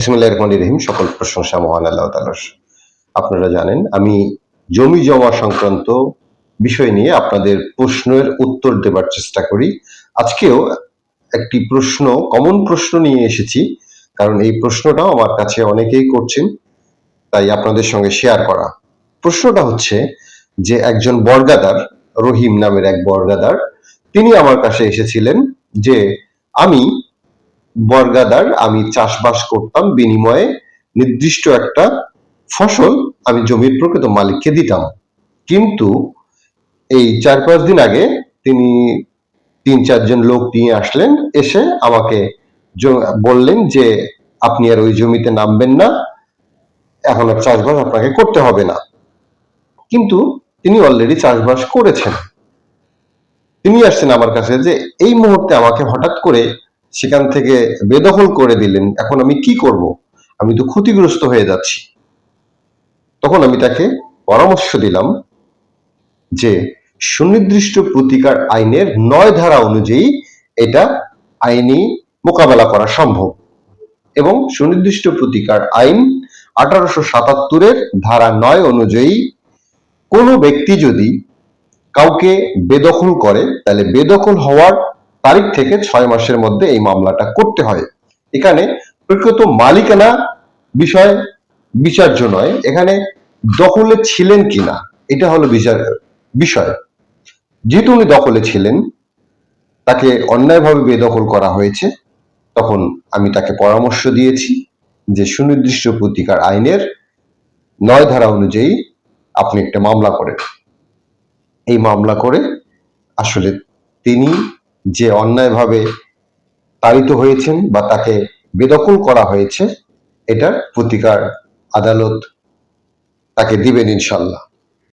বিসমিল্লাহির রহমানির রহিম। সকল প্রশংসা মহান আল্লাহ তাআলার। আপনারা জানেন আমি জমি জমা সংক্রান্ত বিষয় নিয়ে আপনাদের প্রশ্নের উত্তর দেবার চেষ্টা করি। আজকেও একটি কমন প্রশ্ন নিয়ে এসেছি, কারণ এই প্রশ্নটাও আমার কাছে অনেকেই করছেন, তাই আপনাদের সঙ্গে শেয়ার করা। প্রশ্নটা হচ্ছে যে একজন বর্গাদার, রহিম নামের এক বর্গাদার, তিনি আমার কাছে এসেছিলেন যে আমি চাষবাস করতাম, বিনিময়ে নির্দিষ্ট একটা ফসল আমি জমির প্রকৃত মালিককে দিতাম। কিন্তু এই 4-5 দিন আগে তিনি 3-4 জন লোক নিয়ে আসলেন, এসে আমাকে বললেন যে আপনি আর ওই জমিতে নামবেন না, এখন আর চাষবাস আপনাকে করতে হবে না। কিন্তু তিনি অলরেডি চাষবাস করেছেন। তিনি আসছেন আমার কাছে যে এই মুহূর্তে আমাকে হঠাৎ করে সেখান থেকে বেদখল করে দিলেন, এখন আমি কি করব? আমি তো ক্ষতিগ্রস্ত হয়ে যাচ্ছি। তখন আমি তাকে পরামর্শ দিলাম যে সুনির্দিষ্ট প্রতিকার আইনের 9 ধারা অনুযায়ী এটা আইনি মোকাবেলা করা সম্ভব, এবং সুনির্দিষ্ট প্রতিকার আইন 1877-এর ধারা 9 অনুযায়ী কোনো ব্যক্তি যদি কাউকে বেদখল করে, তাহলে বেদখল হওয়ার তারিখ থেকে 6 মাসের মধ্যে এই মামলাটা করতে হয়। এখানে প্রকৃত মালিকানা বিষয় বিচার্য নয়, এখানে দখলে ছিলেন কিনা এটা হলো বিষয়। যেহেতু উনি দখলে ছিলেন, তাকে অন্যায়ভাবে বেদখল করা হয়েছে, তখন আমি তাকে পরামর্শ দিয়েছি যে সুনির্দিষ্ট প্রতিকার আইনের 9 ধারা অনুযায়ী আপনি একটা মামলা করেন। এই মামলা করে আসলে তিনি যে অন্যায়ভাবে তাড়িত হয়েছেন বা তাকে বেদখল করা হয়েছে, এটার প্রতিকার আদালত তাকে দিবেন ইনশাল্লাহ।